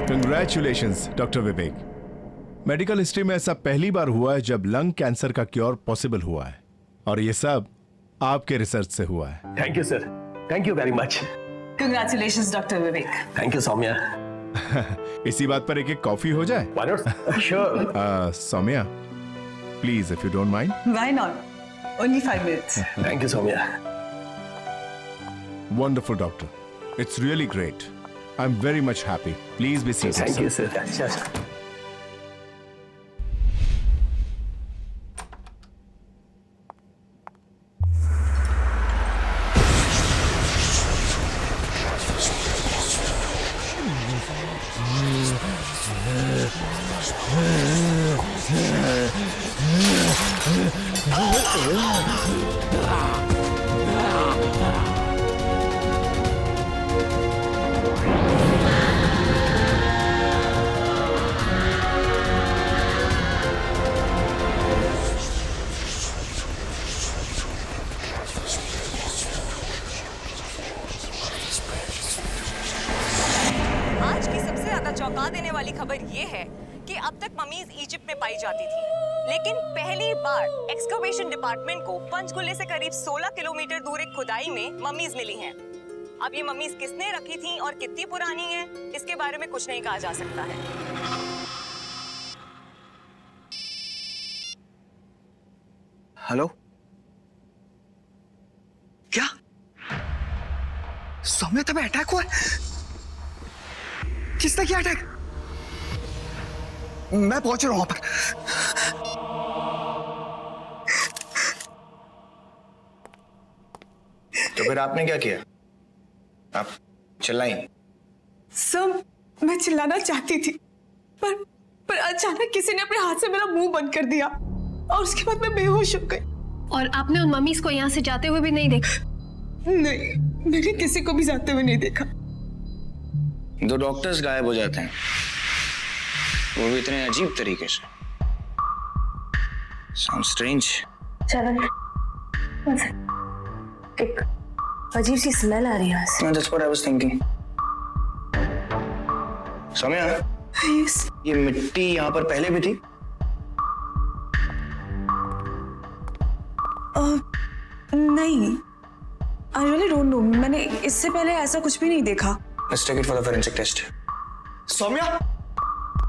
Congratulations doctor विवेक। Medical history में ऐसा पहली बार हुआ है जब लंग कैंसर का क्योर पॉसिबल हुआ है, और ये सब आपके रिसर्च से हुआ है। Thank you sir, thank you very much. Congratulations, Dr. Vivek. Thank you Saumya. इसी बात पर एक कॉफी हो जाए। Why not? Sure. Saumya, please if you don't mind. Why not? Only 5 minutes. Thank you Saumya. Wonderful, doctor. It's really great. I'm very much happy. Please be seated. Thank you sir. Sir. आज की सबसे ज्यादा चौंका देने वाली खबर ये है कि अब तक ममीज इजिप्ट में पाई जाती थी, लेकिन पहली बार एक्सकवेशन डिपार्टमेंट को पंचकुले से करीब 16 किलोमीटर दूर एक खुदाई में ममीज मिली हैं। अब ये ममीज किसने रखी थी और कितनी पुरानी हैं, इसके बारे में कुछ नहीं कहा जा सकता है। हेलो, क्या सौम्या तुम्हें अटैक हुआ है? किसने किया अटैक? मैं पहुंच रहा हूं वहां पर। तो फिर आपने क्या किया? आप चिल्लाई। सर, मैं चिल्लाना चाहती थी, पर अचानक किसी ने अपने हाथ से मेरा मुंह बंद कर दिया और उसके बाद मैं बेहोश हो गई। और आपने उन मम्मीज को यहाँ से जाते हुए भी नहीं देखा? नहीं, मैंने किसी को भी जाते हुए नहीं देखा। 2 डॉक्टर्स गायब हो जाते हैं, वो भी इतने अजीब तरीके से। Sounds strange. चरण, एक अजीब सी स्मेल आ रही है यहाँ से। That's what I was thinking. Saumya, Yes. ये मिट्टी यहाँ पर पहले भी थी? नहीं, I really don't know. मैंने इससे पहले ऐसा कुछ भी नहीं देखा। Let's take it for the forensic test. Saumya,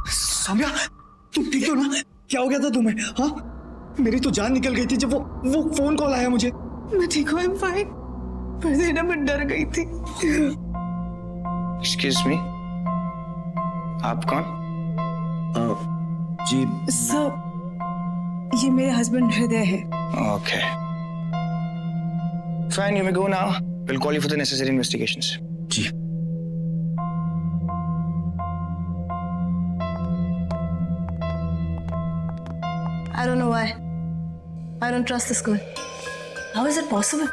Saumya, तुम ठीक हो ना? क्या हो गया था तुम्हें? हाँ, मेरी तो जान निकल गई थी जब वो फोन कॉल आया मुझे। मैं ठीक हूँ, I'm fine. पर देना मैं डर गई थी। Excuse me. आप कौन? जी, सर, ये मेरे हस्बैंड हृदय है। Okay. Fine, you may go now. We'll call you for the necessary investigations. Ji. I don't know why. I don't trust this girl. How is it possible?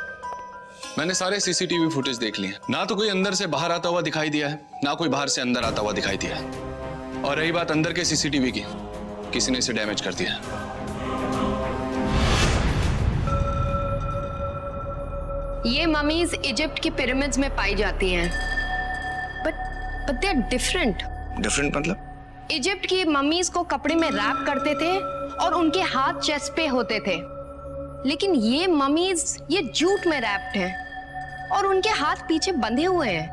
मैंने सारे CCTV footage देख लिए, ना तो कोई अंदर से बाहर आता हुआ दिखाई दिया है, ना कोई बाहर से अंदर आता हुआ दिखाई दिया है। और रही बात अंदर के सीसीटीवी की, किसी ने इसे डैमेज कर दिया। ये ममीज इजिप्ट की पिरामिड्स में पाई जाती हैं, but they are different. Different मतलब? इजिप्ट की ममीज को कपड़े में रैप करते थे और उनके हाथ चेस्ट पे होते थे, लेकिन ये ममीज ये जूट में रैप्ड हैं और उनके हाथ पीछे बंधे हुए हैं।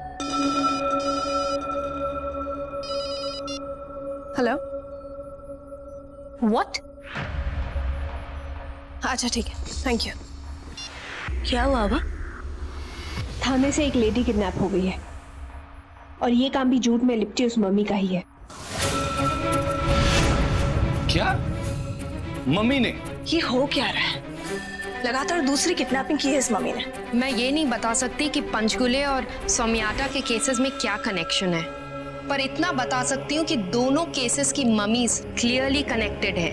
हेलो? What? अच्छा ठीक है, थैंक यू। क्या हुआ अब? थाने से एक लेडी किडनैप हो गई है और ये काम भी जूट में लिपटी उस मम्मी का ही है। क्या? मम्मी ने? ये हो क्या रहा है? लगातार दूसरी किडनैपिंग की है इस मम्मी ने। मैं ये नहीं बता सकती कि पंचकुले और सोमियाटा के केसेस में क्या कनेक्शन है, पर इतना बता सकती हूँ कि दोनों केसेस की ममीज क्लियरली कनेक्टेड है,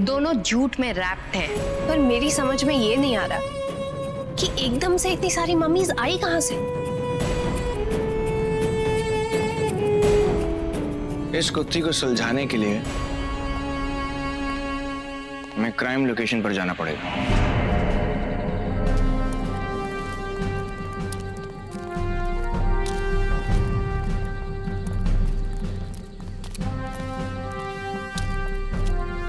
दोनों झूठ में रैप्ड हैं। पर मेरी समझ में ये नहीं आ रहा कि एकदम से इतनी सारी मम्मीज आई कहाँ से? इस कुत्ती को सुलझाने के लिए हमें क्राइम लोकेशन पर जाना पड़ेगा।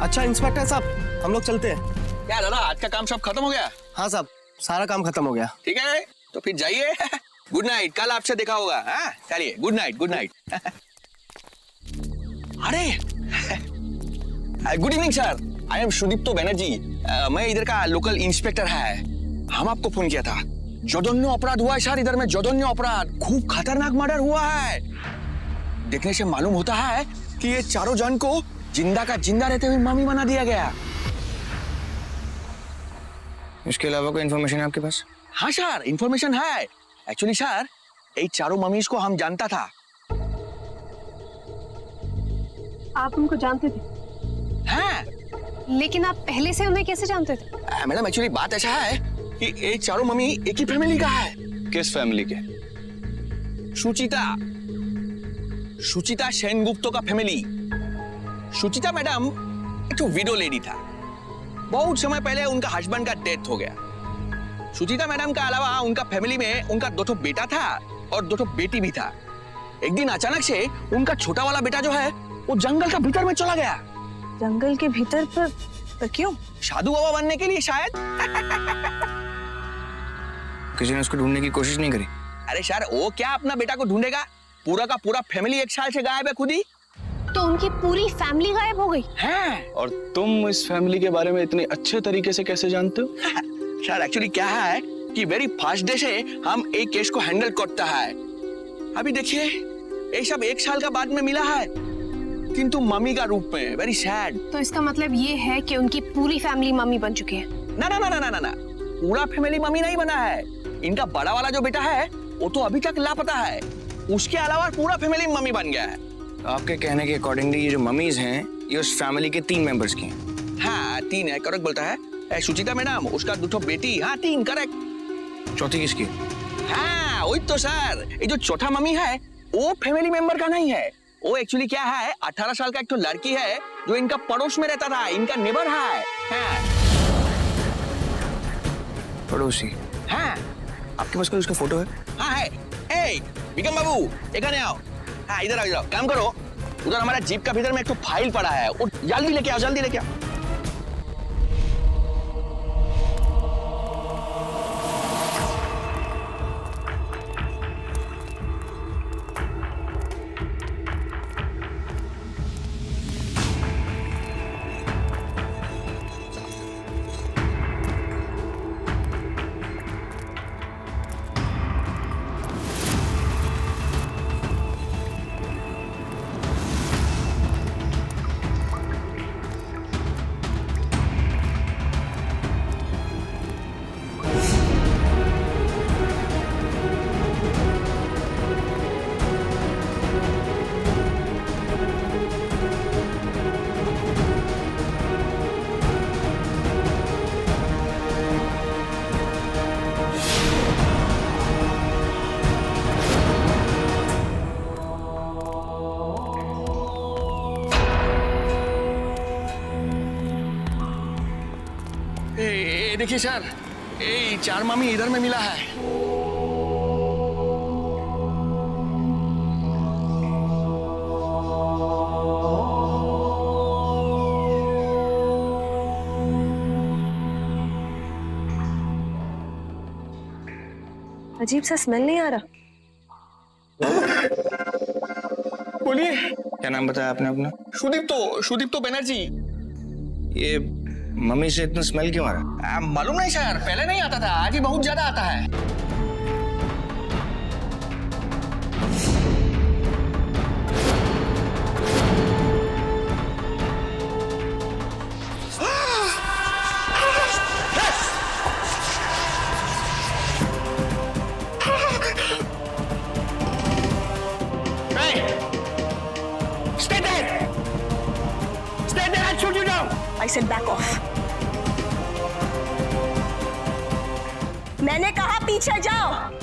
अच्छा इंस्पेक्टर साहब, हम लोग चलते हैं। क्या दादा, आज का काम सब खत्म हो गया? हाँ साहब, सारा काम खत्म हो गया। ठीक है, तो फिर जाइए। गुड नाइट, कल आपसे देखा होगा। हाँ, चलिए, गुड नाइट, गुड नाइट। अरे, good evening sir, I am Sudipto Banerjee. मैं इधर का लोकल इंस्पेक्टर है। हम आपको फोन किया था। जघन्य अपराध हुआ है सर, इधर में जघन्य अपराध, खूब खतरनाक मर्डर हुआ है। देखने से मालूम होता है कि ये चारों जन को जिंदा का जिंदा रहते हुए मम्मी बना दिया गया। इसके अलावा कोई इन्फॉर्मेशन है आपके पास? हाँ सर, इन्फॉर्मेशन है। एक्चुअली सर, ये चारों मम्मीज को हम जानता था। आप उनको जानते थे? हाँ लेकिन आप पहले से उन्हें कैसे जानते थे? मैडम, एक्चुअली बात ऐसा है कि ये चारों मम्मी एक ही फैमिली का है। किस फैमिली के? सुचिता सेनगुप्तो का फैमिली। सुचिता मैडम एक तो विडो लेडी था। बहुत समय पहले उनका हस्बैंड का डेथ हो गया। सुचिता मैडम का अलावा उनका फैमिली में उनका 2 बेटा था और 2 बेटी भी था। एक दिन अचानक से उनका छोटा वाला बेटा जो है वो जंगल का भीतर में चला गया। जंगल के भीतर पर क्यों? साधु बाबा बनने के लिए शायद। किसी ने उसको ढूंढने की कोशिश नहीं करी? अरे सर, वो क्या अपना बेटा को ढूंढेगा? पूरा का पूरा फैमिली 1 साल से गायब है खुद ही। तो उनकी पूरी फैमिली गायब हो गई? हैं? और तुम इस फैमिली के बारे में इतने अच्छे तरीके से कैसे जानते हो? सर, एक्चुअली क्या है कि वेरी फास्ट डे से हम एक केस को हैंडल करता है। अभी देखिए, ये सब 1 साल का बाद में मिला है, किंतु मम्मी का रूप में। Very sad. तो इसका मतलब ये है कि उनकी पूरी फैमिली मम्मी बन चुकी है? ना ना ना ना ना ना, पूरा फैमिली मम्मी नहीं बना है। इनका बड़ा वाला जो बेटा है वो तो अभी तक लापता है। उसके अलावा पूरा फैमिली मम्मी बन गया है। तो आपके कहने के अकॉर्डिंगली ये जो मम्मीज हैं ये उस फैमिली के 3 मेंबर्स की हैं? हाँ, 3 है, करेक्ट बोलता है। सुचिता मैडम, उसका 2 बेटी। हाँ, 3 करेक्ट। चौथी किसकी? हाँ, वही तो सर। ये जो चौथा मम्मी है वो फैमिली मेंबर का नहीं है। वो एक्चुअली क्या है, 18 साल का एक तो लड़की है जो इनका पड़ोस में रहता था, इनका नेबर है। हाँ। पड़ोसी? हाँ। आपके पास कोई उसका फोटो है? हाँ है। ए, विक्रम बाबू, एखाने आओ। हाँ, इधर आओ, इधर आओ। काम करो, उधर हमारा जीप का भीतर में एक तो फाइल पड़ा है, वो जल्दी लेके आओ, जल्दी लेके आओ। देखिए सर, ये 4 मम्मी इधर में मिला है। अजीब सा स्मेल नहीं आ रहा? बोलिए। क्या नाम बताया आपने अपना? सुदीप्तो बनर्जी। ये मम्मी से इतना स्मेल क्यों आ रहा? मालूम नहीं सर, पहले नहीं आता था, आज ही बहुत ज्यादा आता है। I said back off. मैंने कहा पीछे जाओ।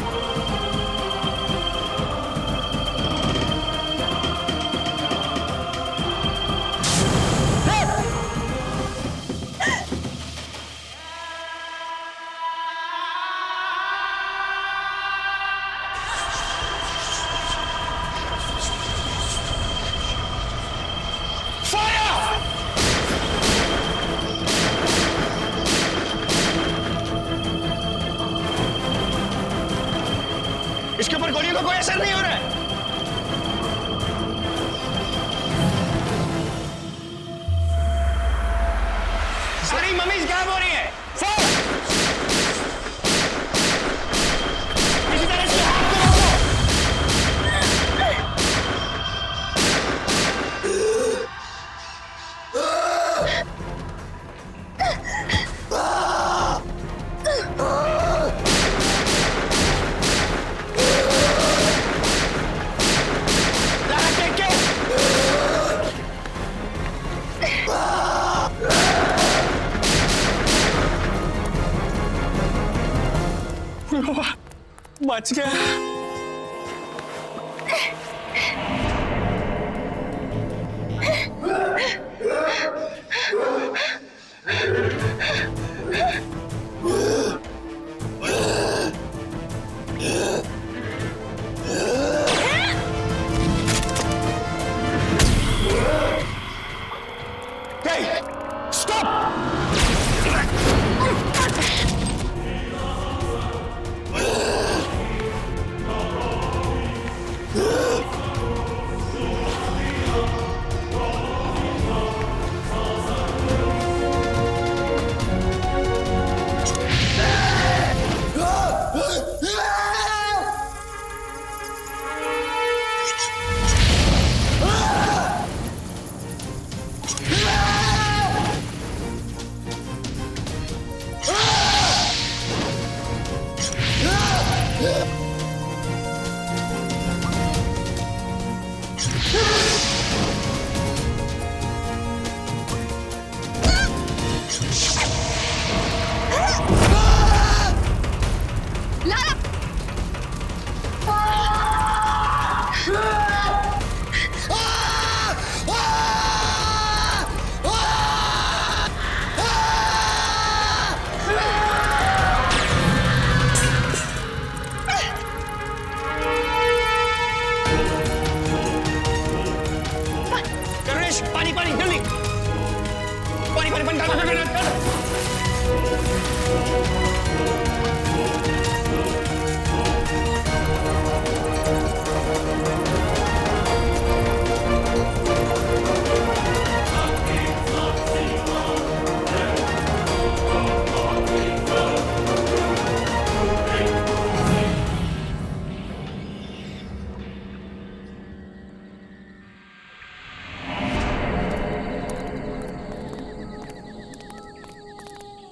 बच गया।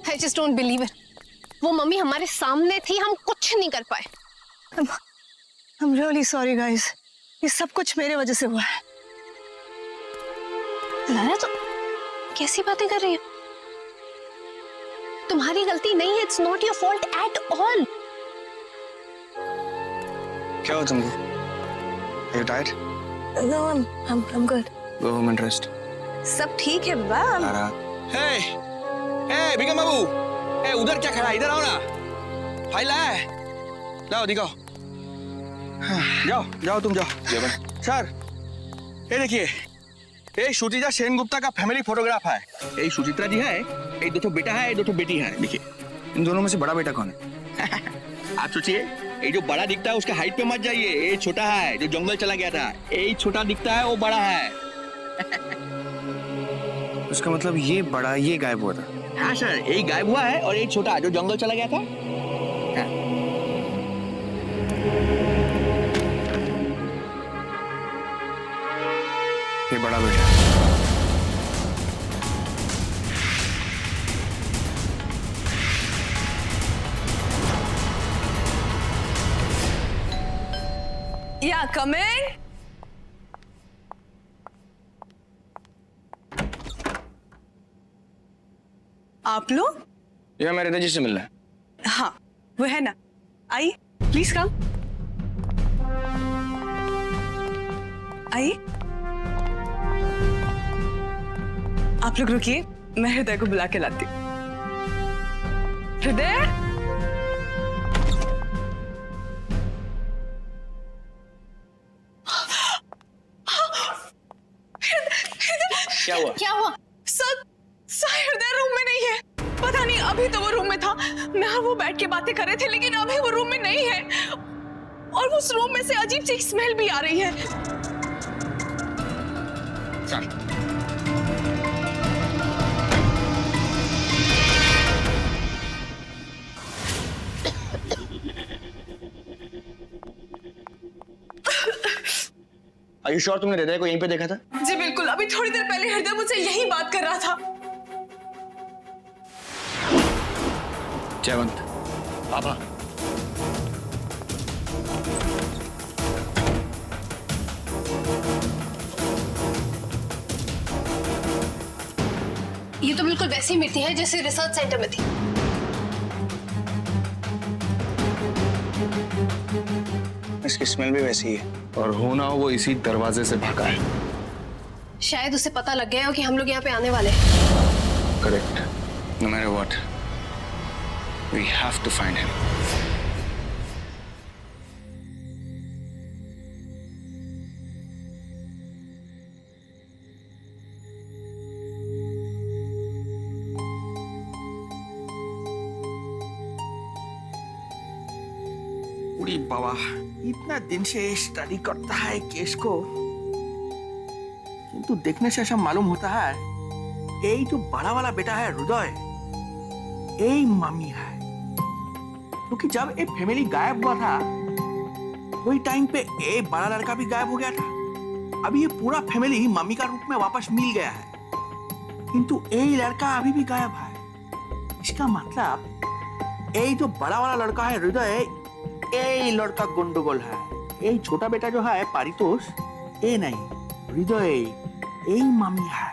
I just don't believe it. वो मम्मी हमारे सामने थी, हम कुछ नहीं कर पाए। I'm really sorry guys. ये सब कुछ मेरे वजह से हुआ है। लारा तो कैसी बातें कर रही हो? तुम्हारी गलती नहीं है। It's not your fault at all. क्या हो तुमको? Are you tired? No, I'm good. Go home and rest. सब ठीक है बाबा। लारा। हे हे बिगम बाबू, ए उधर क्या खड़ा है? इधर आओ ना, फाइल है, लाओ दिखाओ। जाओ जाओ तुम जाओ। सर ये देखिए, ये सुचित्रा सेनगुप्ता का फैमिली फोटोग्राफ है। ये सुचित्रा जी है, ये दो बेटा है, ये दो बेटी है। देखिए, इन दोनों में से बड़ा बेटा कौन है? आप सोचिए, ये जो बड़ा दिखता है उसका हाइट पे मत जाइए, ये छोटा है जो जंगल चला गया था। ये छोटा दिखता है वो बड़ा है। उसका मतलब ये बड़ा ये गायब हुआ था। हाँ सर, ये गायब हुआ है और ये छोटा जो जंगल चला गया था। हाँ। ये बड़ा बेटा। Yeah, come in. आप लोग? ये मेरे दादाजी से मिलना है। हाँ, वो है ना। आइए, प्लीज कम। आइए। आप लोग रुकिए, मैं हृदय को बुला के लाती हूँ। हृदय, क्या हुआ? क्या हुआ? सर हृदय रूम में नहीं है। पता नहीं, अभी तो वो रूम में था, मैं और वो बैठ के बातें कर रहे थे, लेकिन अभी वो रूम में नहीं है। और उस रूम में से अजीब सी स्मेल भी आ रही है। सर, Are you sure तुमने हृदय को यहीं पे देखा था? जी बिल्कुल, अभी थोड़ी देर पहले हृदय मुझसे यही बात कर रहा था। जयवंत, पापा, ये तो बिल्कुल वैसी मिट्टी है जैसे रिसर्च सेंटर में थी। इसकी स्मेल भी वैसी ही है। और हो ना हो वो इसी दरवाजे से भागा है। शायद उसे पता लग गया हो कि हम लोग यहाँ पे आने वाले। Correct. No matter what, we have to find him. उड़ी बाबा, इतना दिन से स्टडी करता है केस को, किंतु देखने से ऐसा मालूम होता है यही जो बड़ा वाला बेटा है हृदय, यही मम्मी है। क्योंकि जब ये फैमिली गायब हुआ था वही टाइम पे ये बड़ा लड़का भी गायब हो गया था। अभी ये पूरा फैमिली मम्मी का रूप में वापस मिल गया है, किंतु यही लड़का अभी भी गायब है। इसका मतलब यही जो बड़ा वाला लड़का है हृदय, यही लड़का गंडगोल है। यही छोटा बेटा जो है पारितोष, ये नहीं, हृदय यही मम्मी है।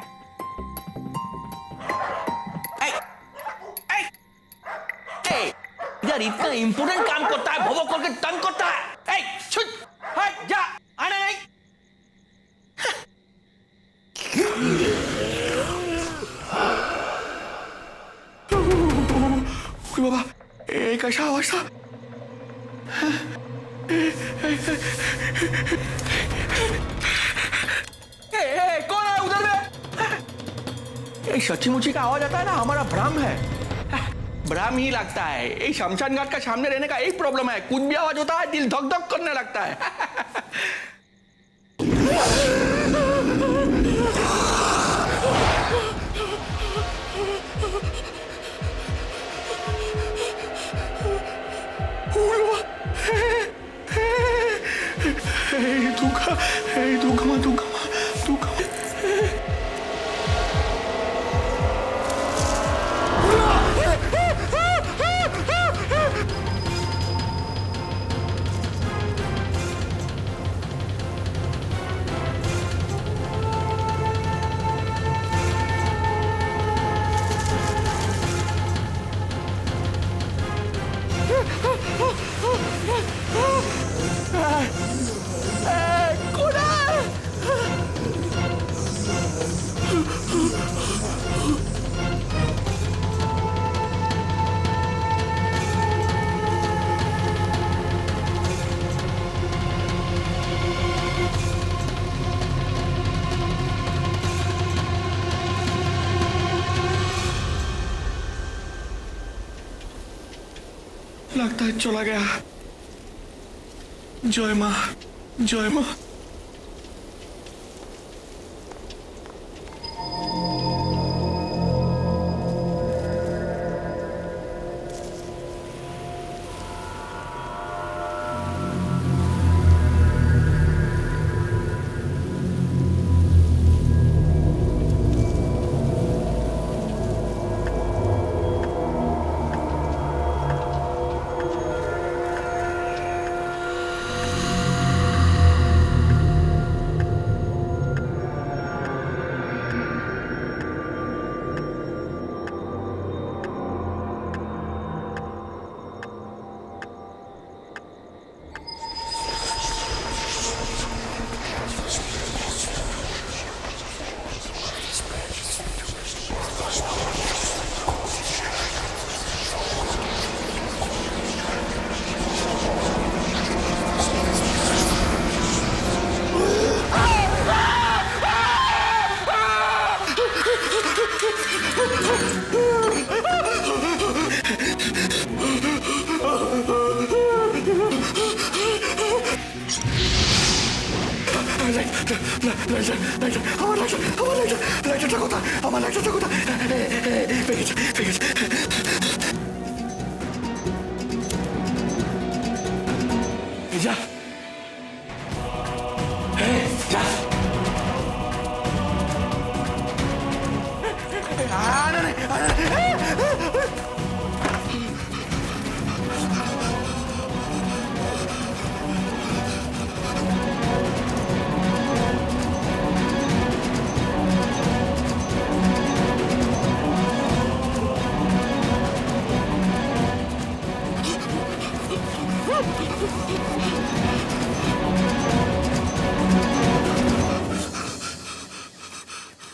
यार इतना इंपोर्टेंट काम करता है, भोवो करके तंग करता है। छुट, हट जा, आना नहीं। बाबा, एक ऐसा आवाज था। कौन है उधर में? सच्ची मुच्ची का आवाज आता है ना, हमारा भ्रम है। भ्रम ही लगता है। ये शमशान घाट का सामने रहने का एक प्रॉब्लम है, कुछ भी आवाज होता है दिल धक धक करने लगता है। लगता है चला गया। जय मां, जय मां।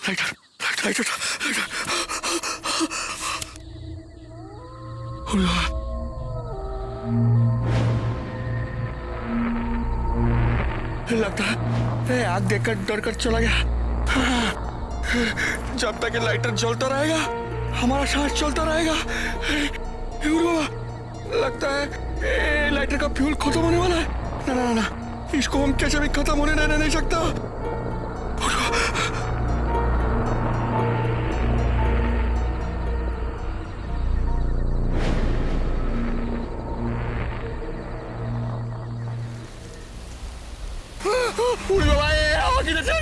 लगता है आग देखकर डर कर चला गया। जब तक ये लाइटर जलता रहेगा हमारा सांस चलता रहेगा। लगता है लाइटर का फ्यूल खत्म होने वाला है। ना ना ना, इसको हम कैसे भी खत्म होने देने नहीं सकता। उड़ी बाबा, आग इधर से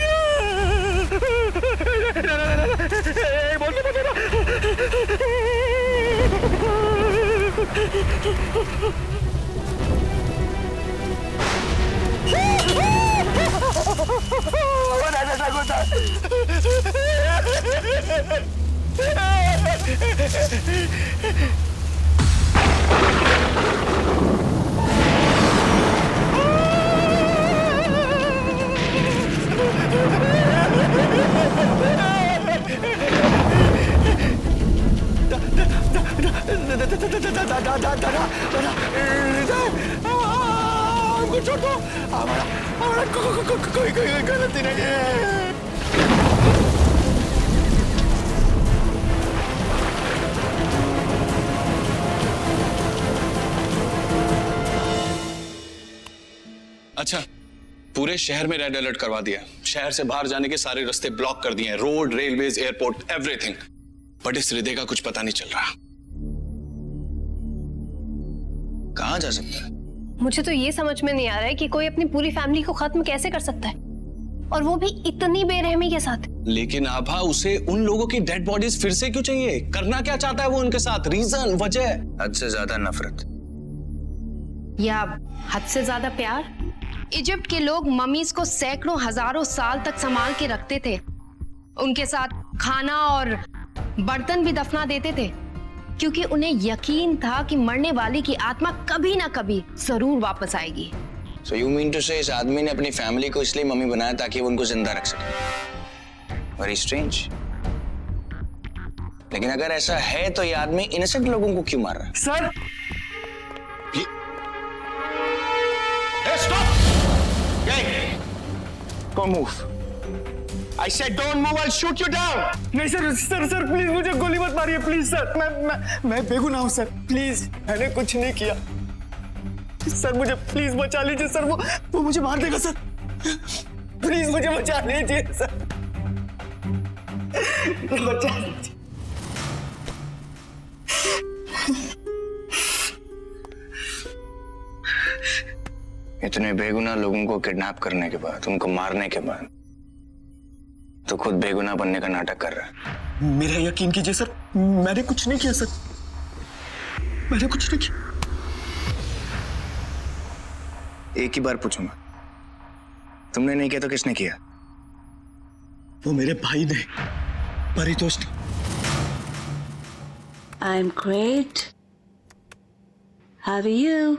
हमको छोड़ दो, हमारा कोई गलती नहीं है। अच्छा, पूरे शहर में रेड अलर्ट करवा दिया। शहर से बाहर जाने के सारे रास्ते ब्लॉक कर दिए हैं, road, railways, airport, everything. But इस हृदय का कुछ पता नहीं चल रहा, कहां जा सकता है। मुझे तो ये समझ में नहीं आ रहा है कि कोई अपनी पूरी फैमिली को खत्म कैसे कर सकता है, और वो भी इतनी बेरहमी के साथ। लेकिन आभा, उसे उन लोगों की डेड बॉडीज फिर से क्यों चाहिए? करना क्या चाहता है वो उनके साथ? रीजन, वजह? हद से ज्यादा नफरत या हद से ज्यादा प्यार। इजिप्ट के लोग ममीज को सैकड़ों हजारों साल तक संभाल के रखते थे, उनके साथ खाना और बर्तन भी दफना देते थे, क्योंकि उन्हें यकीन था कि मरने वाली की आत्मा कभी ना कभी जरूर वापस आएगी। So you mean to say इस आदमी ने अपनी फैमिली को इसलिए मम्मी बनाया ताकि वो उनको जिंदा रख सके? Very strange. लेकिन अगर ऐसा है तो ये आदमी इनोसेंट लोगों को क्यों मार रहा है? Sir Hey, stop! Hey! Don't move. I said don't move, I'll shoot you down. नहीं सर प्लीज मुझे गोली मत मारिए प्लीज सर। मैं बेगुनाह हूँ सर, प्लीज मैंने कुछ नहीं किया सर, मुझे प्लीज बचा लीजिए सर। वो मुझे मार देगा सर, प्लीज मुझे बचा लीजिए सर, बचा लीजिए। इतने बेगुनाह लोगों को किडनैप करने के बाद, उनको मारने के बाद तो खुद बेगुनाह बनने का नाटक कर रहा है। मेरा यकीन कीजिए सर, मैंने कुछ नहीं किया सर, मैंने कुछ नहीं किया। एक ही बार पूछूंगा, तुमने नहीं किया तो किसने किया? वो मेरे भाई ने, परितोष ने। I'm great. How are you?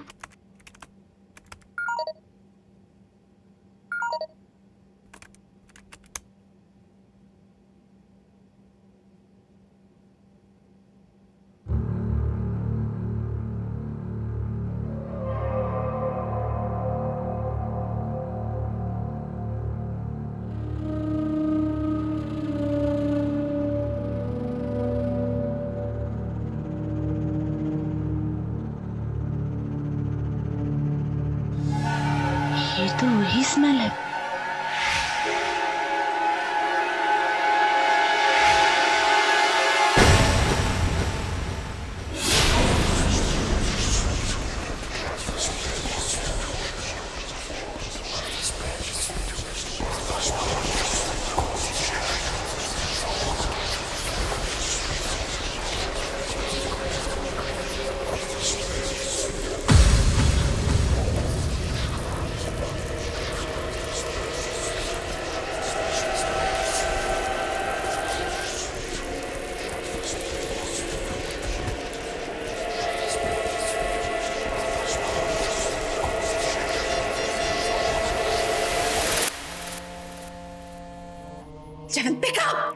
Jaggan, pick up!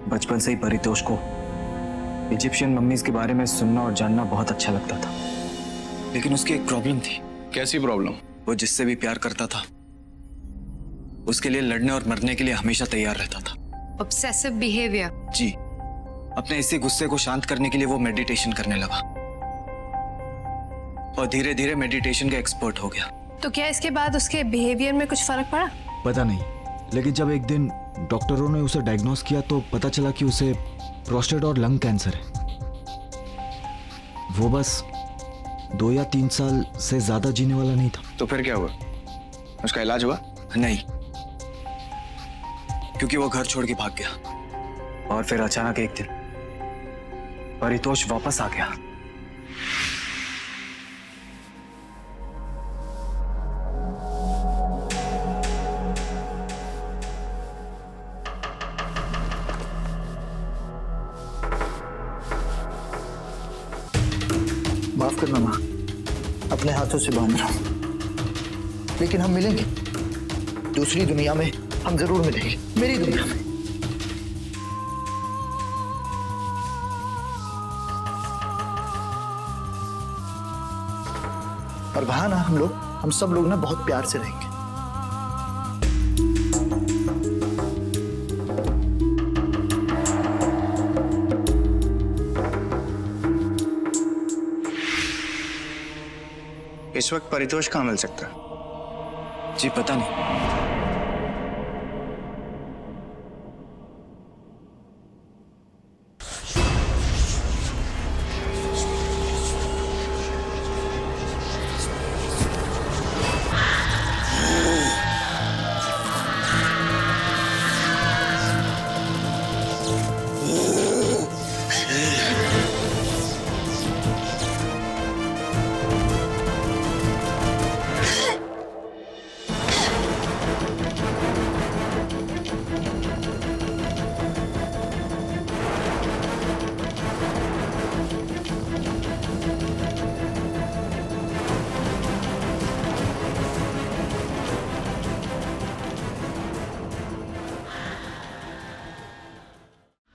बचपन से ही परितोष को इजिप्शियन मम्मीज के बारे में सुनना और जानना बहुत अच्छा लगता था, लेकिन उसकी एक प्रॉब्लम थी। कैसी प्रॉब्लम? वो जिससे भी प्यार करता था उसके लिए लड़ने और मरने के लिए हमेशा तैयार रहता था। Obsessive behaviour. जी, अपने इसी गुस्से को शांत करने के लिए वो मेडिटेशन करने लगा और धीरे धीरे मेडिटेशन का एक्सपर्ट हो गया। तो क्या इसके बाद उसके बिहेवियर में कुछ फर्क पड़ा? पता नहीं, लेकिन जब एक दिन डॉक्टरों ने उसे डायग्नोस किया तो पता चला कि उसे प्रोस्टेट और लंग कैंसर है। वो बस 2 या 3 साल से ज्यादा जीने वाला नहीं था। तो फिर क्या हुआ? उसका इलाज हुआ? नहीं, क्योंकि वो घर छोड़ के भाग गया और फिर अचानक एक दिन परितोष वापस आ गया। माफ करना माँ, अपने हाथों से बांध रहा हूं, लेकिन हम मिलेंगे। दूसरी दुनिया में हम जरूर मिलेंगे, मेरी दुनिया में। और वहां ना हम सब लोग ना बहुत प्यार से रहेंगे। इस वक्त परितोष कहाँ मिल सकता है? जी पता नहीं।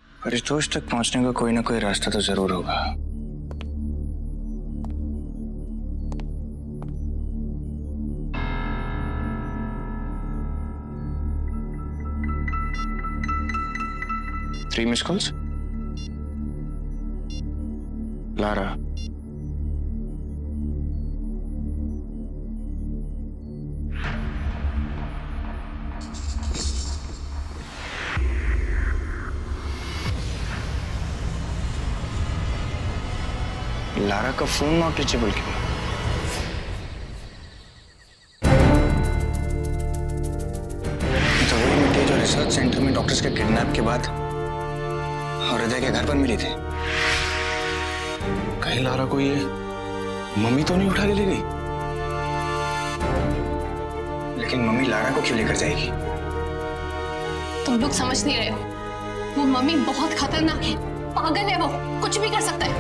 परितोष तक पहुंचने का कोई ना कोई रास्ता तो जरूर होगा। Three missed calls? Lara, Lara का फोन नॉट रीचेबल क्यों? रिसर्च सेंटर में डॉक्टर्स के किडनैप के बाद और हृदय के घर पर मिली थी। कहीं लारा को ये मम्मी तो नहीं उठा के ले गई? लेकिन मम्मी लारा को क्यों लेकर जाएगी? तुम लोग समझ नहीं रहे हो, वो मम्मी बहुत खतरनाक है, पागल है, वो कुछ भी कर सकता है।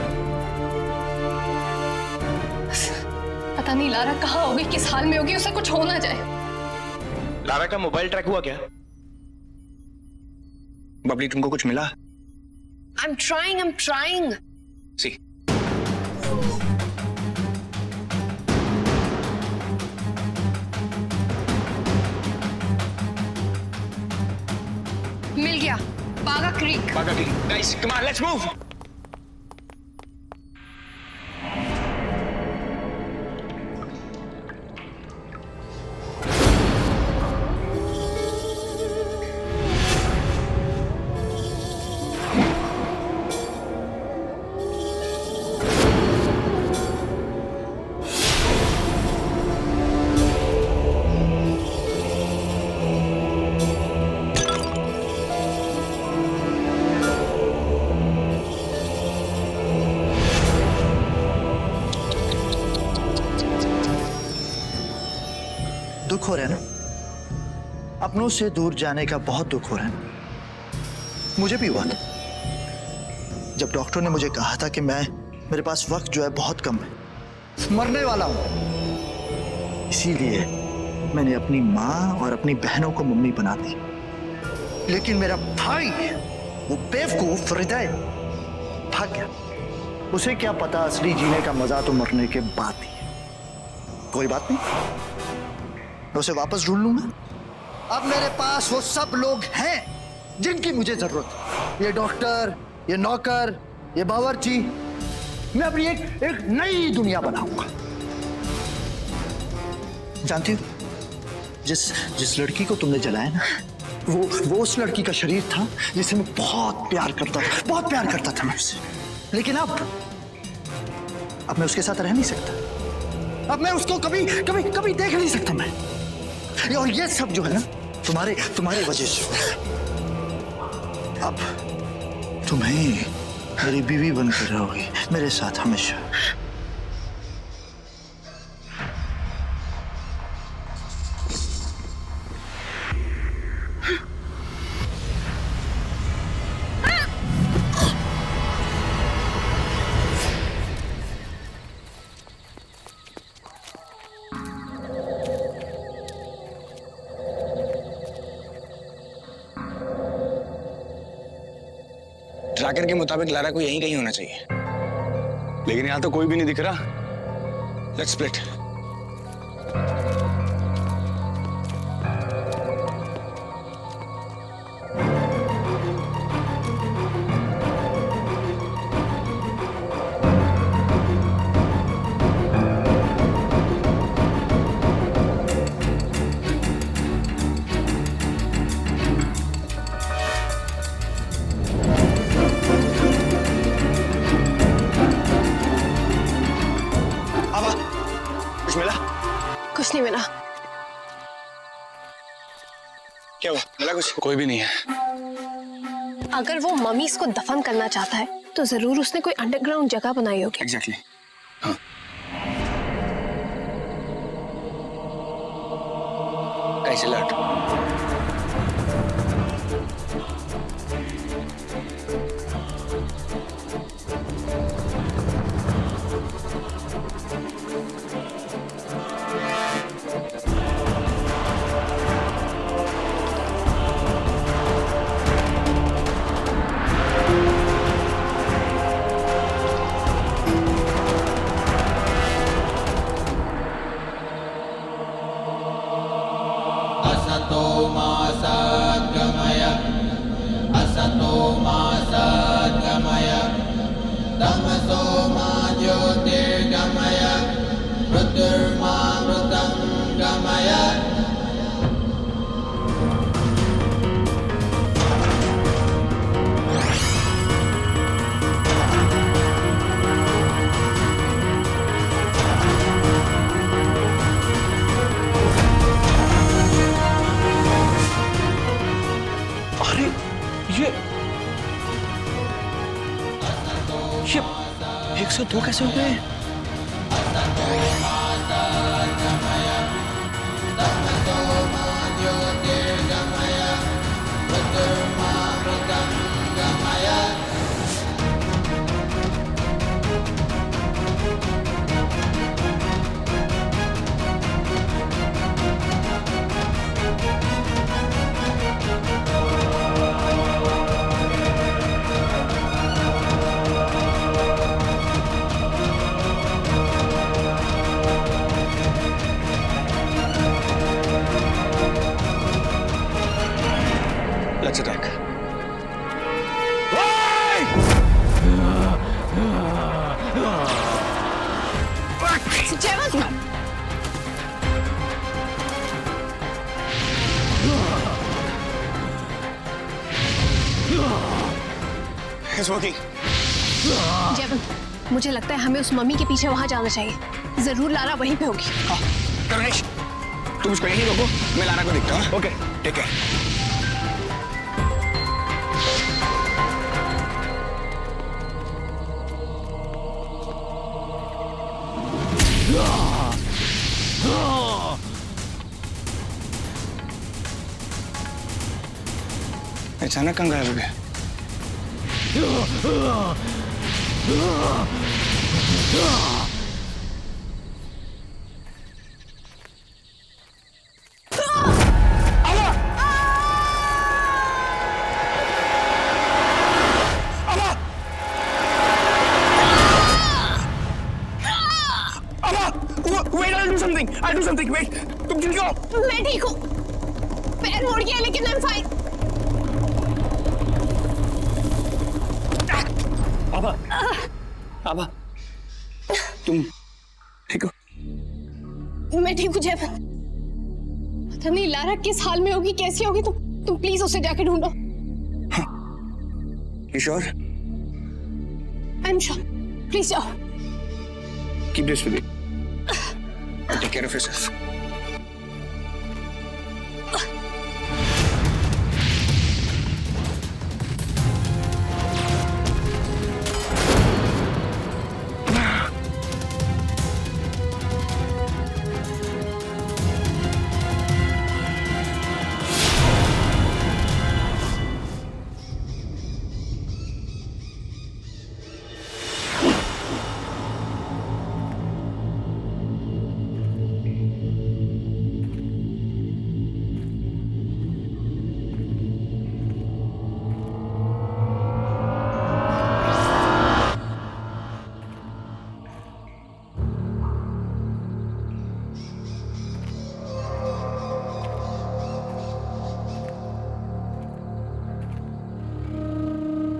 पता नहीं लारा कहाँ होगी, किस हाल में होगी, उसे कुछ हो ना जाए। लारा का मोबाइल ट्रैक हुआ क्या? बबली तुमको कुछ मिला? I'm trying. सी मिल गया, बागा creek. Guys come on let's move. दुख हो रहा है ना, अपनों से दूर जाने का बहुत दुख हो रहा है। मुझे भी हुआ था जब डॉक्टर ने मुझे कहा था कि मेरे पास वक्त जो है बहुत कम है, मरने वाला हूं। इसीलिए मैंने अपनी माँ और अपनी बहनों को मम्मी बना दी। लेकिन मेरा भाई, वो बेवकूफ हृदय, भाग गया। उसे क्या पता असली जीने का मजा तो मरने के बाद ही है। कोई बात नहीं, मैं उसे वापस ढूंढ लूंगा। अब मेरे पास वो सब लोग हैं जिनकी मुझे जरूरत है। ये डॉक्टर, ये नौकर, ये बावर्ची। मैं अपनी एक नई दुनिया बनाऊंगा। जानती हो, जिस लड़की को तुमने जलाया ना, वो उस लड़की का शरीर था जिसे मैं बहुत प्यार करता था मैं उससे। लेकिन अब मैं उसके साथ रह नहीं सकता। अब मैं उसको कभी देख नहीं सकता मैं। और ये सब जो है ना, तुम्हारे वजह से। अब तुम्हें मेरी बीवी बनकर रहोगी मेरे साथ हमेशा। ट्रैकर के मुताबिक लारा को यहीं कहीं होना चाहिए, लेकिन यहां तो कोई भी नहीं दिख रहा। Let's split. कुछ नहीं मिला। क्या हुआ? मिला कुछ? कोई भी नहीं है। अगर वो मम्मीज को दफन करना चाहता है तो जरूर उसने कोई अंडरग्राउंड जगह बनाई होगी। एग्जैक्टली। हाँ। कैसे लट? 102 कैसे हो गए? Let's attack. It's working. जेवन, मुझे लगता है हमें उस मम्मी के पीछे वहां जाना चाहिए। जरूर लारा वहीं पे होगी। हाँ, करुणेश, तुम उसको यहीं रोको, मैं लारा को देखता हूँ। ओके, ठीक है। अचानक कहाँ गायब हो गया? Wait, I'll do something. Wait, तुम ठीक हो? मैं ठीक हूँ। पैर मुड़ गया लेकिन I'm fine। आबा, तुम ठीक हो? मैं ठीक हूँ जेवन। पता नहीं लारा किस हाल में होगी, कैसी होगी। तुम प्लीज उसे जाके ढूंढो। You sure? I'm sure। Please जाओ। Keep this with you. Take care of yourself.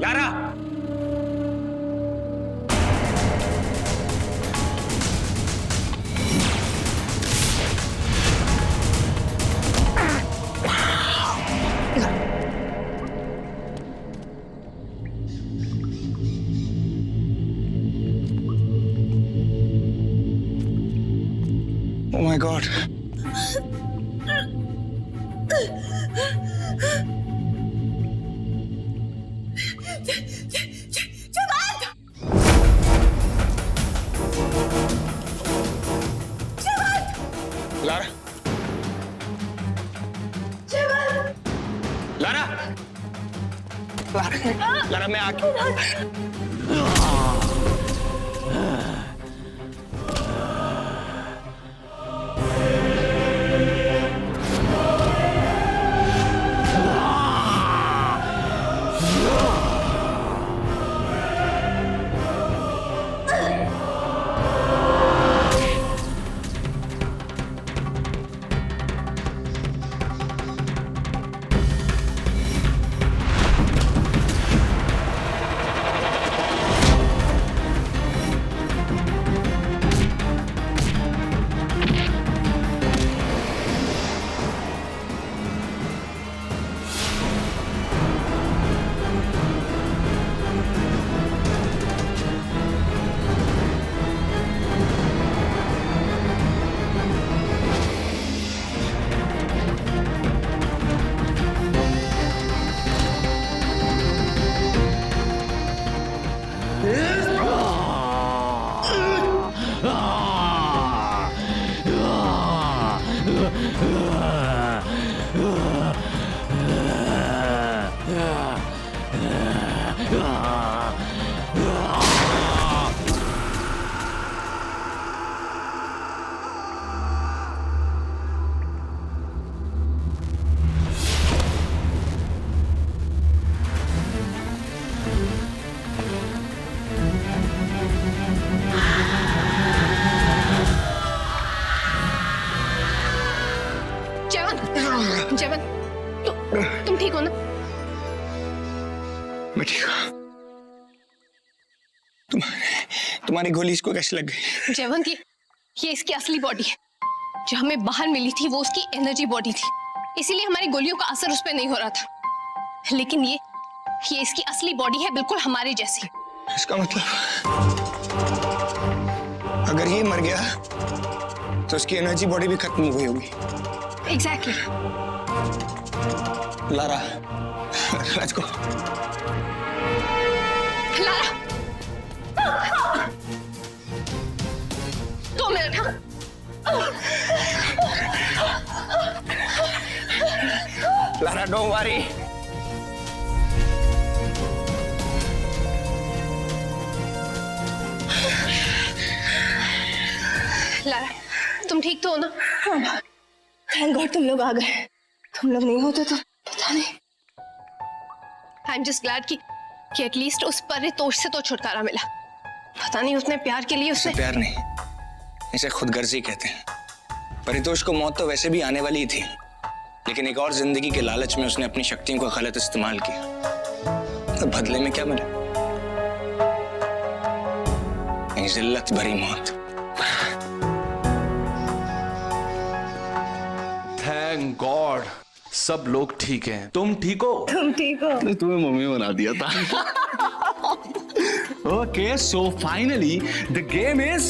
Lara, Oh my God. Lara, Lara, Lara, मैं आके जयवंत जयवंत तुम ठीक हो ना? मैं ठीक हूँ। तुम्हारी गोली इसको कैसे लग गई? जयवंत ये इसकी असली बॉडी है। जो हमें बाहर मिली थी वो उसकी एनर्जी बॉडी थी, इसीलिए हमारी गोलियों का असर उस पर नहीं हो रहा था। लेकिन ये इसकी असली बॉडी है, बिल्कुल हमारे जैसी। इसका मतलब अगर ये मर गया तो उसकी एनर्जी बॉडी भी खत्म हो गई होगी। Exactly. Lara, let's go. Lara, 2 minute. Lara, don't worry. Lara, तुम ठीक तो हो ना? थैंक गॉड तुम लोग आ गए। तुम लोग नहीं होते तो पता नहीं। आई एम जस्ट ग्लैड कि एटलीस्ट उस परितोष से तो छुटकारा मिला। पता नहीं उसने प्यार के लिए उसने प्यार नहीं, इसे खुदगर्जी कहते हैं। परितोष को मौत तो वैसे भी आने वाली ही थी, लेकिन एक और जिंदगी के लालच में उसने अपनी शक्तियों का गलत इस्तेमाल किया। तो बदले में क्या मिला? एक जिल्लत भरी मौत। थैंक गॉड सब लोग ठीक हैं। तुम ठीक हो? तुम ठीक हो? तुम्हें मम्मी बना दिया था। Okay, so finally the game is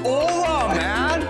over, man.